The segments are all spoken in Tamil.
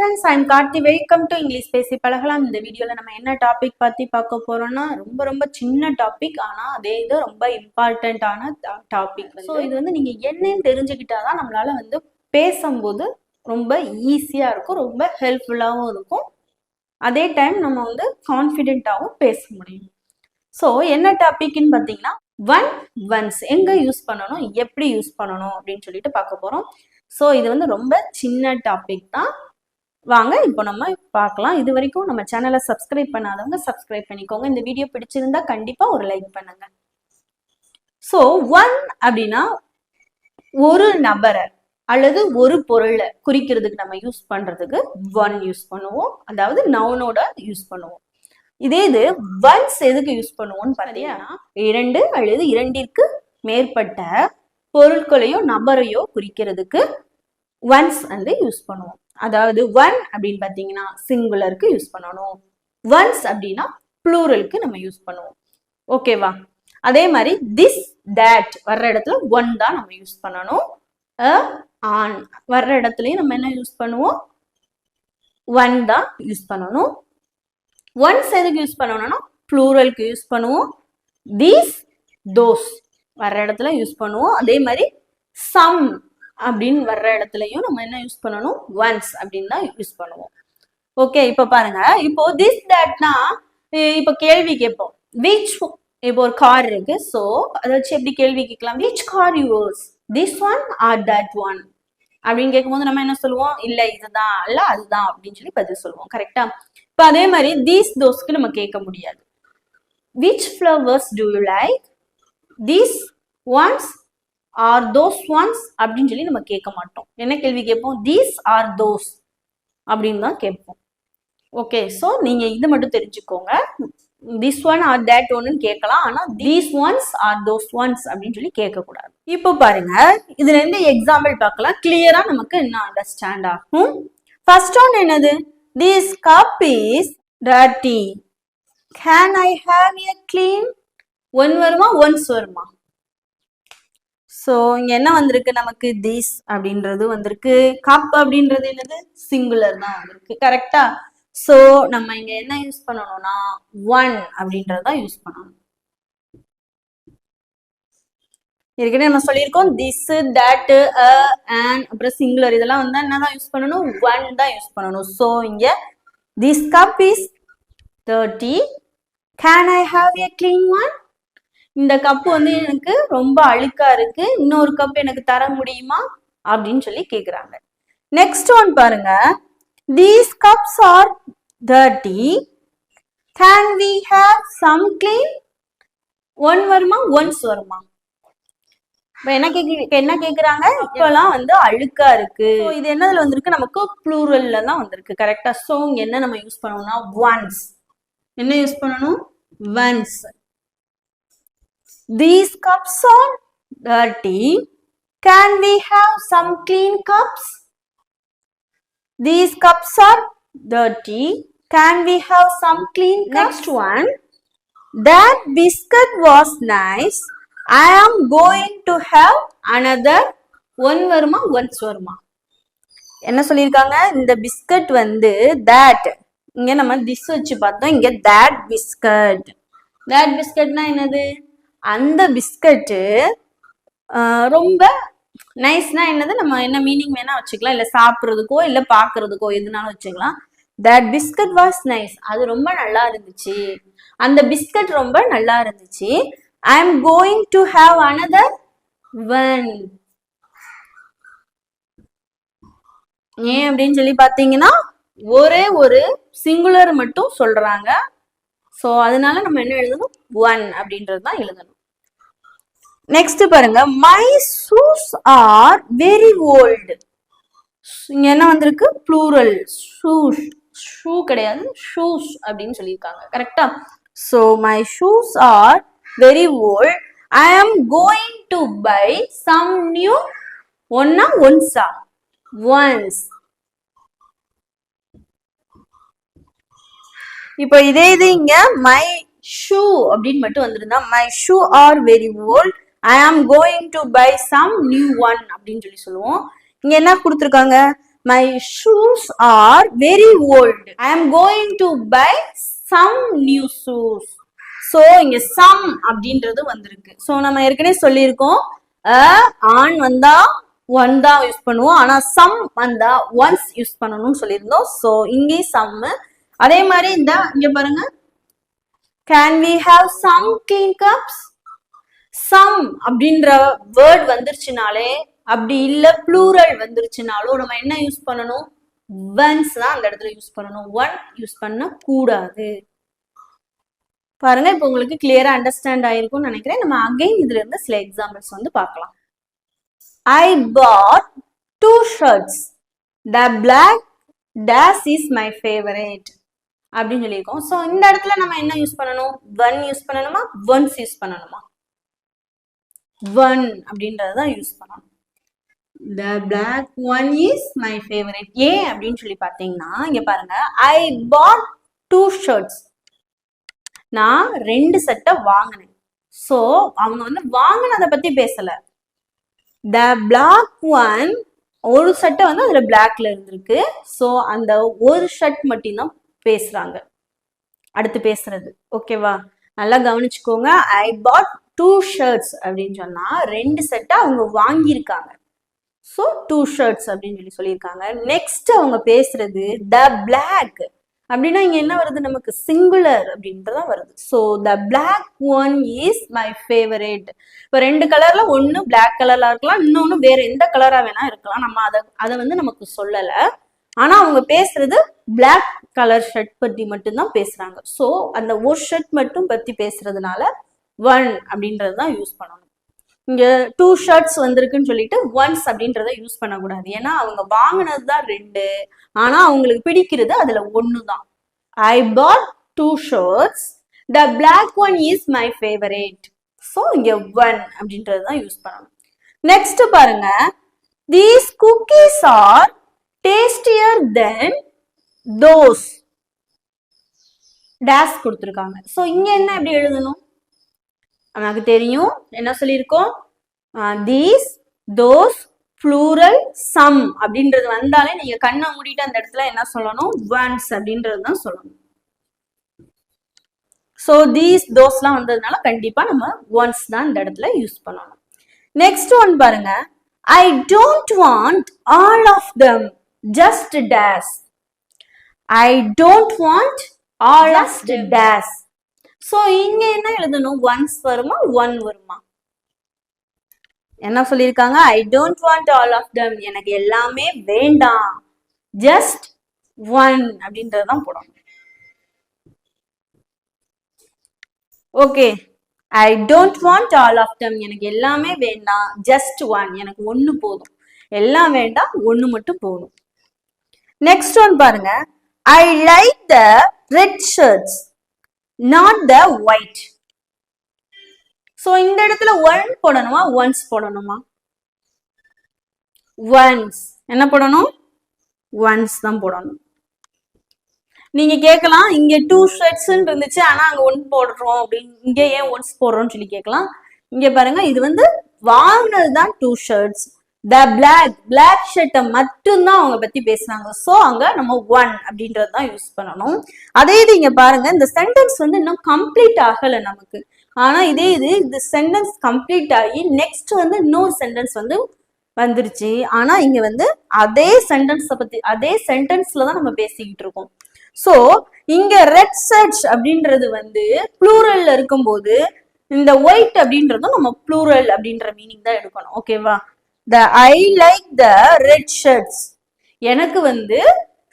friends, I'm Karthi. Welcome to English பேசி பழகலாம். இந்த வீடியோல நம்ம என்ன டாபிக் பத்தி பார்க்க போறோம்னா ரொம்ப சின்ன டாபிக், ஆனா அதே இது ரொம்ப இம்பார்ட்டன்டான டாபிக். ஸோ இது வந்து நீங்க என்னன்னு தெரிஞ்சுக்கிட்டாதான் நம்மளால பேசும்போது ரொம்ப ஈஸியா இருக்கும், ரொம்ப ஹெல்ப்ஃபுல்லாகவும் இருக்கும். அதே டைம் நம்ம கான்ஃபிடென்ட்டாகவும் பேச முடியும். ஸோ என்ன டாபிக்னு பார்த்தீங்கன்னா ஒன்ஸ் எங்க யூஸ் பண்ணணும், எப்படி யூஸ் பண்ணணும் அப்படின்னு சொல்லிட்டு பார்க்க போறோம். ஸோ இது ரொம்ப சின்ன டாபிக் தான். வாங்க இப்போ நம்ம பார்க்கலாம். இது வரைக்கும் நம்ம சேனலை சப்ஸ்கிரைப் பண்ணாதவங்க சப்ஸ்கிரைப் பண்ணிக்கோங்க. இந்த வீடியோ பிடிச்சிருந்தா கண்டிப்பா ஒரு லைக் பண்ணுங்க. ஸோ ஒன் அப்படின்னா ஒரு நபரை அல்லது ஒரு பொருளை குறிக்கிறதுக்கு நம்ம யூஸ் பண்றதுக்கு ஒன் யூஸ் பண்ணுவோம், அதாவது நவுனோட யூஸ் பண்ணுவோம். இதே இது ஒன்ஸ் எதுக்கு யூஸ் பண்ணுவோம்னு பார்த்தீங்கன்னா இரண்டு அல்லது இரண்டிற்கு மேற்பட்ட பொருட்களையோ நபரையோ குறிக்கிறதுக்கு ஒன்ஸ் யூஸ் பண்ணுவோம். அதாவது ஒன் அப்படின்னு பார்த்தீங்கன்னா சிங்குலருக்கு யூஸ் பண்ணணும், ஒன்ஸ் அப்படின்னா ப்ளூரலுக்கு நம்ம யூஸ் பண்ணுவோம். ஓகேவா? அதே மாதிரி திஸ் தட் வர்ற இடத்துல ஒன் தான் நம்ம யூஸ் பண்ணணும். ஆன் வர்ற இடத்துலயும் நம்ம என்ன யூஸ் பண்ணுவோம், ஒன் தான் யூஸ் பண்ணணும். ஒன்ஸ் எதுக்கு யூஸ் பண்ணணும்னா ப்ளூரலுக்கு யூஸ் பண்ணுவோம். தீஸ் தோஸ் வர்ற இடத்துல யூஸ் பண்ணுவோம். அதே மாதிரி சம் அப்படின்னு வர்ற இடத்துலயும் நம்ம என்ன யூஸ் பண்ணணும், ஒன்ஸ் அப்படின்னு தான் யூஸ் பண்ணுவோம். ஓகே, இப்போ பாருங்க. இப்போ திஸ் தட்னா இப்போ கேள்வி கேட்போம். விச், இப்போ ஒரு கார் இருக்கு, ஸோ அதை வச்சு எப்படி கேள்வி கேட்கலாம், which car use, this one or that one அப்படின்னு கேட்கும்போது நம்ம என்ன சொல்லுவோம், இல்லை இதுதான் இல்ல அதுதான் அப்படின்னு சொல்லி பதில் சொல்லுவோம். கரெக்டா? இப்போ அதே மாதிரி தீஸ் தோஸ்க்கு நம்ம கேட்க முடியாது. Which flowers to you like, these once are those once அப்படின்னு சொல்லி நம்ம கேட்க மாட்டோம். என்ன கேள்வி கேட்போம், தீஸ் ஆர் தோஸ் அப்படின்னு தான் கேட்போம். ஓகே, ஸோ நீங்க இது மட்டும் தெரிஞ்சுக்கோங்க. திஸ் ஒன் ஆர் தட் ஒன்னு கேட்கலாம், ஆனா these once are those once அப்படின்னு சொல்லி கேட்கக்கூடாது. இப்போ பாருங்க, இதுல இருந்து எக்ஸாம்பிள் பார்க்கலாம், கிளியரா நமக்கு என்ன அண்டர்ஸ்டாண்ட் ஆகும். ஃபர்ஸ்ட் ஒன் என்னது, this cup is dirty, can I have a clean. One வருமா ஒன்ஸ் வருமா? ஸோ இங்க என்ன வந்திருக்கு நமக்கு, திஸ் அப்படின்றது வந்திருக்கு, கப் அப்படின்றது என்னது சிங்குலர் தான் வந்திருக்கு. கரெக்டா? ஸோ நம்ம இங்க என்ன யூஸ் பண்ணணும்னா ஒன் அப்படின்றதான் யூஸ் பண்ணணும். ஏற்கனவே நம்ம சொல்லியிருக்கோம் திஸ் தட் அண்ட் அப்புறம் சிங்குலர் இதெல்லாம் என்னதான் யூஸ் பண்ணணும், ஒன் தான் யூஸ் பண்ணணும். ஸோ இங்க this cup is 30, can I have a clean one. இந்த கப்பு எனக்கு ரொம்ப அழுக்கா இருக்கு, இன்னொரு கப் எனக்கு தர முடியுமா அப்படின்னு சொல்லி கேக்குறாங்க. நெக்ஸ்ட் ஒன் பாருங்க, these cups are dirty, can we have some clean. One வருமா ஒன்ஸ் வருமா? இப்ப என்ன கேக்குறாங்க, இப்பெல்லாம் அழுக்கா இருக்கு. இது என்னதுல வந்திருக்கு, நமக்கு ப்ளூரல்ல தான் வந்திருக்கு. கரெக்டா? சோ இங்க என்ன நம்ம யூஸ் பண்ணணும்னா ஒன்ஸ். என்ன யூஸ் பண்ணணும், once. These cups are dirty, can we have some clean cups. These cups are dirty, can we have some clean cups. Next one, that biscuit was nice, I am going to have another. One வருமா ஒன்ஸ் வருமா? என்ன சொல்லியிருக்காங்க, இந்த பிஸ்கட் that, இங்க நம்ம திஸ் வச்சு பார்த்தோம், இங்க that biscuit. that பிஸ்கட்னா என்னது, அந்த பிஸ்கட்டு ரொம்ப நைஸ்னா என்னது, நம்ம என்ன மீனிங் வேணா வச்சுக்கலாம், இல்ல சாப்பிட்றதுக்கோ இல்ல பாக்குறதுக்கோ எதுனாலும் வச்சுக்கலாம். தட் பிஸ்கட் வாஸ் நைஸ், அது ரொம்ப நல்லா இருந்துச்சு, அந்த பிஸ்கட் ரொம்ப நல்லா இருந்துச்சு. I am going to have another one. ஏன் அப்படின்னு சொல்லி பாத்தீங்கன்னா ஒரே ஒரு சிங்குலர் மட்டும் சொல்றாங்க. ஸோ அதனால நம்ம என்ன எழுதணும், ஒன் அப்படின்றது தான் எழுதணும். நெக்ஸ்ட் பாருங்க, my shoes are very old. இங்க என்ன வந்திருக்கு, ப்ளூரல். ஷூஸ், ஷூ கிடையாது, ஷூஸ் அப்படின்னு சொல்லியிருக்காங்க. கரெக்டா? So my shoes are very old, I am going to buy some new. ஒன்னா ஒன்ஸா, ஒன்ஸ். இப்போ இதே இது இங்க மை ஷூ அப்படின்னு மட்டும் வந்திருந்தா my shoe are very old, I am going to buy some new one அப்படின்னு சொல்லி சொல்லுவோம். இங்க என்ன கொடுத்துருக்காங்க, my shoes are very old. I am going to buy some new shoes. So இங்க some அப்படின்றது வந்திருக்கு. So நம்ம ஏற்கனவே சொல்லியிருக்கோம் ஆன் வந்தா ஒன் தான் யூஸ் பண்ணுவோம், ஆனா சம் வந்தா ஒன்ஸ் யூஸ் பண்ணணும்னு சொல்லியிருந்தோம். ஸோ இங்கே சம். அதே மாதிரி இந்த இங்க பாருங்க, can we have some clean cups. Some அப்படின்ற வேர்ட் வந்துருச்சுனாலே, அப்படி இல்ல ப்ளூரல் வந்துருச்சுனாலும் நம்ம என்ன யூஸ் பண்ணணும், ஒன்ஸ் தான் அந்த இடத்துல யூஸ் பண்ணணும், ஒன் யூஸ் பண்ண கூடாது. பாருங்க, இப்போ உங்களுக்கு கிளியரா அண்டர்ஸ்டாண்ட் ஆயிருக்கும்னு நினைக்கிறேன். நம்ம அகைன் இதுல இருந்து சில எக்ஸாம்பிள்ஸ் வந்து பார்க்கலாம். I bought 2 shirts. The black dash is my favorite. அப்படின்னு சொல்லியிருக்கோம். ஸோ இந்த இடத்துல நம்ம என்ன யூஸ் பண்ணணும், ஒன் யூஸ் பண்ணணுமா, ஒன்ஸ் யூஸ் பண்ணணுமா? ஒன் அப்படின்றதான் யூஸ் பண்ணணும். The black one is my favorite. ஏன் அப்படின்னு சொல்லி பார்த்தீங்கன்னா, இங்க பாருங்க, I bought 2 shirts. நான் 2 சட்டை வாங்கினேன். ஸோ அவங்க வந்து வாங்கினதை பத்தி பேசல. The black one, ஒரு சட்டை வந்து அதுல பிளாக்ல இருந்திருக்கு. ஸோ அந்த ஒரு ஷர்ட் மட்டும் தான் பேசுறாங்க, அடுத்து பேசுறது. ஓகேவா, நல்லா கவனிச்சுக்கோங்க. I bought 2 shirts அப்படின்னு சொன்னா 2 சட்டை அவங்க வாங்கியிருக்காங்க. ஸோ 2 shirts அப்படின்னு சொல்லியிருக்காங்க. நெக்ஸ்ட் அவங்க பேசுறது the black அப்படின்னா இங்க என்ன வருது, நமக்கு சிங்குலர் அப்படின்றதான் வருது. So the black one is my favorite. இப்போ 2 கலர்ல ஒன்னு பிளாக் கலர்ல இருக்கலாம், இன்னொன்னு வேற எந்த கலரா வேணா இருக்கலாம். நம்ம அதை வந்து நமக்கு சொல்லல, ஆனா அவங்க பேசுறது பிளாக் கலர் ஷர்ட் பத்தி மட்டும்தான் பேசுறாங்க. ஸோ அந்த ஒரு ஷர்ட் மட்டும் பத்தி பேசுறதுனால ஒன் அப்படின்றது தான் யூஸ் பண்ணணும். இங்க 2 ஷர்ட்ஸ் வந்திருக்குன்னு சொல்லிட்டு ஒன்ஸ் அப்படின்றத யூஸ் பண்ணக்கூடாது. ஏன்னா அவங்க வாங்கினது தான் 2, ஆனா அவங்களுக்கு பிடிக்கிறது அதுல ஒன்னு தான். I bought 2 shirts. The black one is my favorite. So இங்க ஒன் அப்படின்றது தான் யூஸ் பண்ணணும். நெக்ஸ்ட் பாருங்க, these cookies are tastier than those. Dash கொடுத்துருக்காங்க. ஸோ இங்க என்ன எப்படி எழுதணும், நமக்கு தெரியும் என்ன சொல்லியிருக்கோம், these, those, plural, some அப்படின்றது வந்தாலே நீங்க கண்ணை மூடிட்டு அந்த இடத்துல என்ன சொல்லணும், once அப்படின்றது தான் சொல்லணும். ஸோ these, thoseலாம் வந்ததுனால கண்டிப்பா நம்ம once தான் இந்த இடத்துல யூஸ் பண்ணணும். நெக்ஸ்ட் ஒன் பாருங்க, I don't want all of them, just dash. I don't want all of dash. So இங்க என்ன எழுதணும், ஒன்ஸ் வருமா ஒன் வருமா? என்ன சொல்லியிருக்காங்க, I don't want all of them, எனக்கு எல்லாமே வேண்டாம், just one அப்படின்றதான் போடணும். Okay, I don't want all of them, எனக்கு எல்லாமே வேண்டாம், just one, எனக்கு ஒன்னு போதும். எல்லாம் வேண்டாம், ஒன்னு மட்டும் போதும். நெக்ஸ்ட் ஒன் பாருங்க, I like the red shirts, not the white. So இந்த இடத்துல ஒன் போடணுமா ஒன்ஸ் போடணுமா? ஒன்ஸ். என்ன போடணும், ஒன்ஸ் தான் போடணும். நீங்க கேட்கலாம், இங்க 2 ஷர்ட்ஸ் இருந்துச்சு ஆனா அங்க ஒன் போடுறோம் அப்படின்னு, இங்க ஏன் ஒன்ஸ் போடுறோம்னு சொல்லி கேட்கலாம். இங்க பாருங்க, இது வந்து வாங்கினதுதான் 2 ஷர்ட்ஸ். த பிளாக் ஷர்ட்டை மட்டும்தான் அவங்க பத்தி பேசுறாங்க. ஸோ அங்க நம்ம ஒன் அப்படின்றது தான் யூஸ் பண்ணணும். அதே இது இங்க பாருங்க, இந்த சென்டென்ஸ் வந்து இன்னும் கம்ப்ளீட் ஆகல நமக்கு. ஆனா இதே இது சென்டென்ஸ் கம்ப்ளீட் ஆகி நெக்ஸ்ட் வந்து இன்னொரு சென்டென்ஸ் வந்து வந்துருச்சு. ஆனா இங்க வந்து அதே சென்டென்ஸை பத்தி, அதே சென்டென்ஸ்ல தான் நம்ம பேசிக்கிட்டு இருக்கோம். ஸோ இங்க ரெட் ஷர்ட்ஸ் அப்படின்றது வந்து ப்ளூரல்ல இருக்கும்போது இந்த ஒயிட் அப்படின்றதும் நம்ம ப்ளூரல் அப்படின்ற மீனிங் தான் எடுக்கணும். ஓகேவா, I like the red shirts. எனக்கு வந்து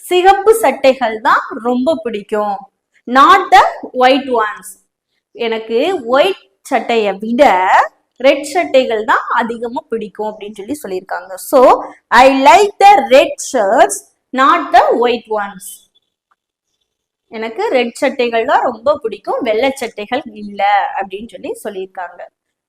சிகப்பு சட்டைகள் தான் ரொம்ப பிடிக்கும். not the white ones. எனக்கு ஒயிட் சட்டையை விட ரெட் சட்டைகள் தான் அதிகமா பிடிக்கும் அப்படின்னு சொல்லியிருக்காங்க. So I like the red shirts, not the white ones. எனக்கு ரெட் சட்டைகள் தான் ரொம்ப பிடிக்கும், வெள்ளை சட்டைகள் இல்லை அப்படின்னு சொல்லியிருக்காங்க.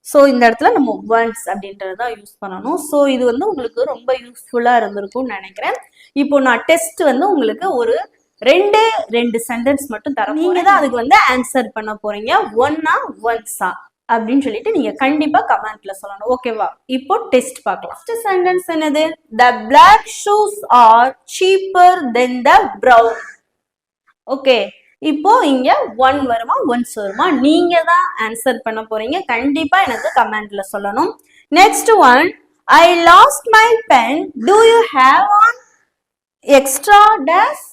ஸோ இந்த இடத்துல நம்ம ஒன்ஸ் அப்படின்றதான் யூஸ் பண்ணணும். ஸோ இது வந்து உங்களுக்கு ரொம்ப யூஸ்ஃபுல்லா இருந்திருக்கும்னு நினைக்கிறேன். இப்போ நான் டெஸ்ட் வந்து உங்களுக்கு ஒரு 2 சென்டென்ஸ் மட்டும் தரேன். நீங்க தான் அதுக்கு வந்து ஆன்சர் பண்ண போறீங்க, ஒன்னா ஒன்ஸா. அப்படின்னு சொல்லிட்டு நீங்க கண்டிப்பா கமெண்ட்ல சொல்லணும். ஓகேவா? இப்போ டெஸ்ட் பார்க்கலாம். ஃபர்ஸ்ட் சென்டென்ஸ் என்னது? The black shoes are cheaper than the brown. Okay, இப்போ இங்க ஒன் வருமா ஒன்ஸ் வருமா நீங்க தான் ஆன்சர் பண்ண போறீங்க. கண்டிப்பா எனக்கு கமெண்ட்ல சொல்லணும். Next one, I lost my pen. Do you have one extra dash?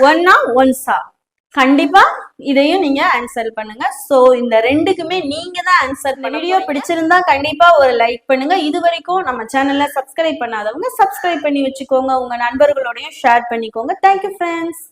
ஒன்னா ஒன்ஸா? கண்டிப்பா இதையும் நீங்க ஆன்சர் பண்ணுங்க. சோ இந்த ரெண்டுக்குமே நீங்க தான் ஆன்சர் பண்ண. வீடியோ பிடிச்சிருந்தா கண்டிப்பா ஒரு லைக் பண்ணுங்க. இது வரைக்கும் நம்ம சேனல்ல சப்ஸ்கிரைப் பண்ணாதவங்க சப்ஸ்கிரைப் பண்ணி வச்சுக்கோங்க. உங்க நண்பர்களோடையும் ஷேர் பண்ணிக்கோங்க. Thank you friends.